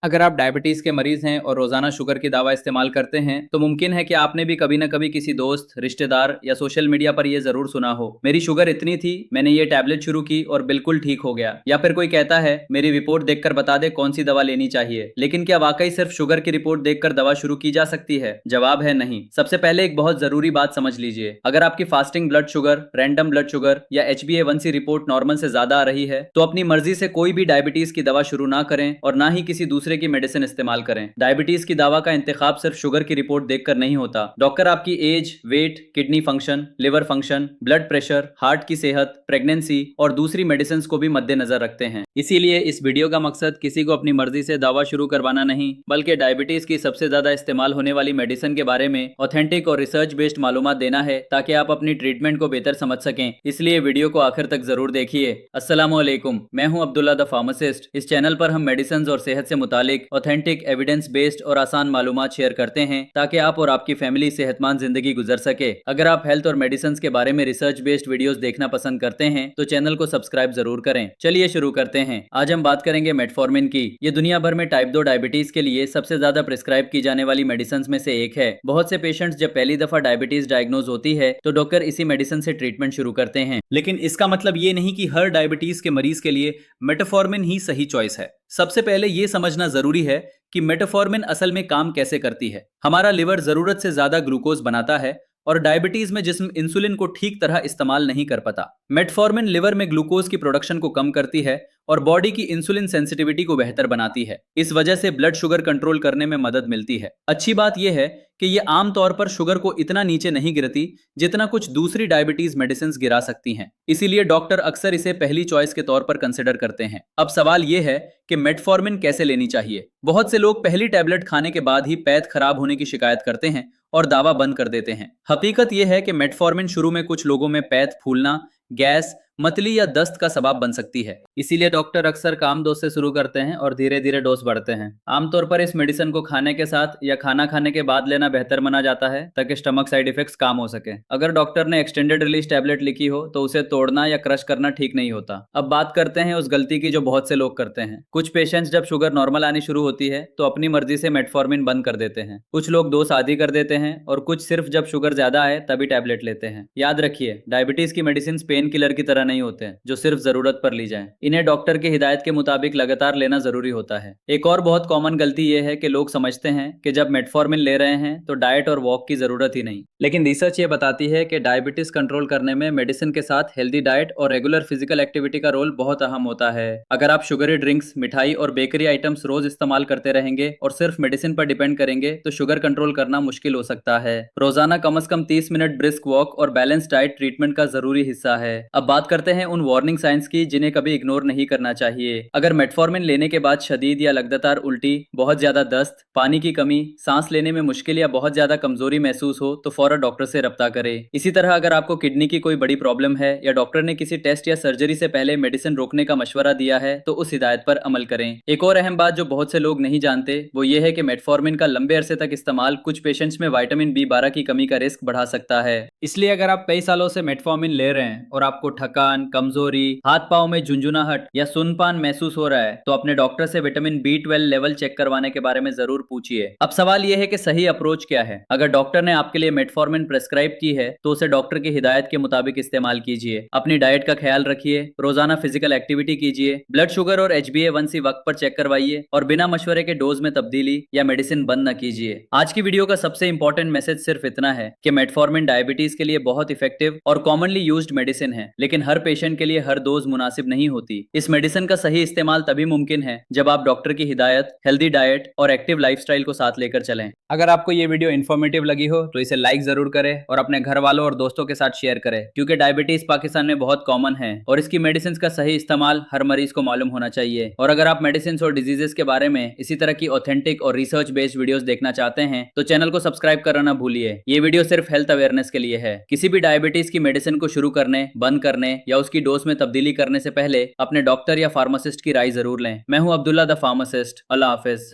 अगर आप डायबिटीज के मरीज हैं और रोजाना शुगर की दवा इस्तेमाल करते हैं तो मुमकिन है कि आपने भी कभी न कभी किसी दोस्त, रिश्तेदार या सोशल मीडिया पर यह जरूर सुना हो, मेरी शुगर इतनी थी, मैंने ये टैबलेट शुरू की और बिल्कुल ठीक हो गया। या फिर कोई कहता है मेरी रिपोर्ट देखकर बता दे कौन सी दवा लेनी चाहिए। लेकिन क्या वाकई सिर्फ शुगर की रिपोर्ट देखकर दवा शुरू की जा सकती है? जवाब है नहीं। सबसे पहले एक बहुत जरूरी बात समझ लीजिए। अगर आपकी fasting blood sugar, random blood sugar या HbA1c रिपोर्ट नॉर्मल से ज्यादा आ रही है तो अपनी मर्जी से कोई भी डायबिटीज की दवा शुरू ना करें और ना ही किसी दूसरे की मेडिसिन इस्तेमाल करें। डायबिटीज की दवा का इंतखाब सिर्फ शुगर की रिपोर्ट देखकर नहीं होता। डॉक्टर आपकी age, weight, kidney function, liver function, blood pressure, heart की सेहत, प्रेगनेंसी और दूसरी मेडिसिन को भी मद्देनजर रखते हैं। इसीलिए इस वीडियो का मकसद किसी को अपनी मर्जी से दवा शुरू करवाना नहीं, बल्कि डायबिटीज की सबसे ज्यादा इस्तेमाल होने वाली मेडिसिन के बारे में ऑथेंटिक और रिसर्च बेस्ड मालूमात देना है ताकि आप अपनी ट्रीटमेंट को बेहतर समझ सकें। इसलिए वीडियो को आखिर तक जरूर देखिए। अस्सलामु अलैकुम, मैं हूं अब्दुल्ला द फार्मासिस्ट। इस चैनल पर हम मेडिसिन और सेहत से मुतालिक ऑथेंटिक, एविडेंस बेस्ड और आसान मालूमात शेयर करते हैं ताकि आप और आपकी फैमिली सेहतमंद जिंदगी गुजर सके। अगर आप हेल्थ और मेडिसिन के बारे में रिसर्च बेस्ड वीडियोस देखना पसंद करते हैं तो चैनल को सब्सक्राइब जरूर करें। चलिए शुरू करते हैं। आज हम बात करेंगे मेटफॉर्मिन की। ये दुनिया भर में टाइप 2 डायबिटीज के लिए सबसे ज्यादा प्रिस्क्राइब की जाने वाली मेडिसिन में से एक है। बहुत से पेशेंट्स जब पहली दफा डायबिटीज डायग्नोज होती है तो डॉक्टर इसी मेडिसिन से ट्रीटमेंट शुरू करते हैं। लेकिन इसका मतलब ये नहीं कि हर डायबिटीज के मरीज के लिए मेटफॉर्मिन ही सही चॉइस है। सबसे पहले ये समझना जरूरी है कि मेटफॉर्मिन असल में काम कैसे करती है। हमारा लिवर जरूरत से ज्यादा ग्लूकोज बनाता है और डायबिटीज में जिस्म इंसुलिन को ठीक तरह इस्तेमाल नहीं कर पाता। मेटफॉर्मिन लिवर में ग्लूकोज की प्रोडक्शन को कम करती है और बॉडी की इंसुलिन सेंसिटिविटी को बेहतर बनाती है। इस वजह से ब्लड शुगर कंट्रोल करने में मदद मिलती है। अच्छी बात यह है कि ये आम तौर पर शुगर को इतना नीचे नहीं गिरती जितना कुछ दूसरी डायबिटीज मेडिसिन गिरा सकती हैं। इसीलिए डॉक्टर अक्सर इसे पहली चॉइस के तौर पर कंसिडर करते हैं। अब सवाल यह है कि मेटफॉर्मिन कैसे लेनी चाहिए। बहुत से लोग पहली टैबलेट खाने के बाद ही पेट खराब होने की शिकायत करते हैं और दावा बंद कर देते हैं। हकीकत यह है कि मेटफॉर्मिन शुरू में कुछ लोगों में पेट फूलना, गैस, मतली या दस्त का सबब बन सकती है। इसीलिए डॉक्टर अक्सर काम डोज से शुरू करते हैं और धीरे धीरे डोज बढ़ते हैं। आमतौर पर इस मेडिसिन को खाने के साथ या खाना खाने के बाद लेना बेहतर माना जाता है ताकि स्टमक साइड इफेक्ट्स कम हो सके। अगर डॉक्टर ने एक्सटेंडेड रिलीज टैबलेट लिखी हो तो उसे तोड़ना या क्रश करना ठीक नहीं होता। अब बात करते हैं उस गलती की जो बहुत से लोग करते हैं। कुछ पेशेंट्स जब शुगर नॉर्मल आनी शुरू होती है तो अपनी मर्जी से मेटफॉर्मिन बंद कर देते हैं। कुछ लोग डोज आधी कर देते हैं और कुछ सिर्फ जब शुगर ज्यादा है तभी टैबलेट लेते हैं। याद रखिए, डायबिटीज की मेडिसिन पेन किलर की तरह नहीं होते जो सिर्फ जरूरत पर ली जाए। इन्हें डॉक्टर की हिदायत के मुताबिक लगातार लेना जरूरी होता है। एक और बहुत कॉमन गलती यह है कि लोग समझते हैं कि जब मेटफॉर्मिन ले रहे हैं तो डाइट और वॉक की जरूरत ही नहीं। लेकिन रिसर्च ये बताती है कि डायबिटीज कंट्रोल करने में मेडिसिन के साथ हेल्दी डाइट और रेगुलर फिजिकल एक्टिविटी का रोल बहुत अहम होता है। अगर आप शुगरी ड्रिंक्स, मिठाई और बेकरी आइटम्स रोज इस्तेमाल करते रहेंगे और सिर्फ मेडिसिन पर डिपेंड करेंगे तो शुगर कंट्रोल करना मुश्किल हो सकता है। रोजाना कम से कम 30 मिनट ब्रिस्क वॉक और बैलेंस डाइट ट्रीटमेंट का जरूरी हिस्सा है। अब बात करते हैं उन वार्निंग साइंस की जिन्हें कभी इग्नोर नहीं करना चाहिए। अगर मेटफॉर्मिन लेने के बाद शदीद या लगातार उल्टी, बहुत ज्यादा दस्त, पानी की कमी, सांस लेने में मुश्किल या बहुत ज्यादा कमजोरी महसूस हो तो फौरन डॉक्टर से रब्ता करें। इसी तरह अगर आपको किडनी की कोई बड़ी प्रॉब्लम है या डॉक्टर ने किसी टेस्ट या सर्जरी से पहले मेडिसिन रोकने का मशवरा दिया है तो उस हिदायत पर अमल करें। एक और अहम बात जो बहुत से लोग नहीं जानते वो ये है कि मेटफॉर्मिन का लंबे अरसे तक इस्तेमाल कुछ पेशेंट्स में विटामिन B12 की कमी का रिस्क बढ़ा सकता है। इसलिए अगर आप कई सालों से मेटफॉर्मिन ले रहे हैं और आपको थकान, कमजोरी, हाथ पांव में झुंझुनाहट या सुनपान महसूस हो रहा है तो अपने डॉक्टर से विटामिन B12 लेवल चेक करवाने के बारे में जरूर पूछिए। अब सवाल यह है कि सही अप्रोच क्या है। अगर डॉक्टर ने आपके लिए मेटफॉर्मिन प्रेस्क्राइब की है तो उसे डॉक्टर की हिदायत के मुताबिक इस्तेमाल कीजिए। अपनी डाइट का ख्याल रखिए, रोजाना फिजिकल एक्टिविटी कीजिए, ब्लड शुगर और HbA1c वक्त पर चेक करवाइए और बिना मशवरे के डोज में तब्दीली या मेडिसिन बंद न कीजिए। आज की वीडियो का सबसे इंपॉर्टेंट मैसेज सिर्फ इतना है कि मेटफॉर्मिन डायबिटीज के लिए बहुत इफेक्टिव और कॉमनली यूज्ड मेडिसिन है, लेकिन हर पेशेंट के लिए हर डोज मुनासिब नहीं होती। इस मेडिसिन का सही इस्तेमाल तभी मुमकिन है जब आप डॉक्टर की हिदायत, हेल्दी डाइट और एक्टिव लाइफस्टाइल को साथ लेकर चलें। अगर आपको ये वीडियो इन्फॉर्मेटिव लगी हो तो इसे लाइक जरूर करें और अपने घर वालों और दोस्तों के साथ शेयर करें, क्योंकि डायबिटीज पाकिस्तान में बहुत कॉमन है और इसकी मेडिसिन का सही इस्तेमाल हर मरीज को मालूम होना चाहिए। और अगर आप मेडिसिन और डिजीजेस के बारे में इसी तरह की ऑथेंटिक और रिसर्च बेस्ड वीडियोस देखना चाहते हैं तो चैनल को सब्सक्राइब करना ना भूलिए। ये वीडियो सिर्फ हेल्थ अवेयरनेस के लिए है। किसी भी डायबिटीज की मेडिसिन को शुरू करने, बंद करने या उसकी डोज में तब्दीली करने से पहले अपने डॉक्टर या फार्मासिस्ट की राय जरूर लें। मैं हूं Abdullah the pharmacist. Allah Hafiz.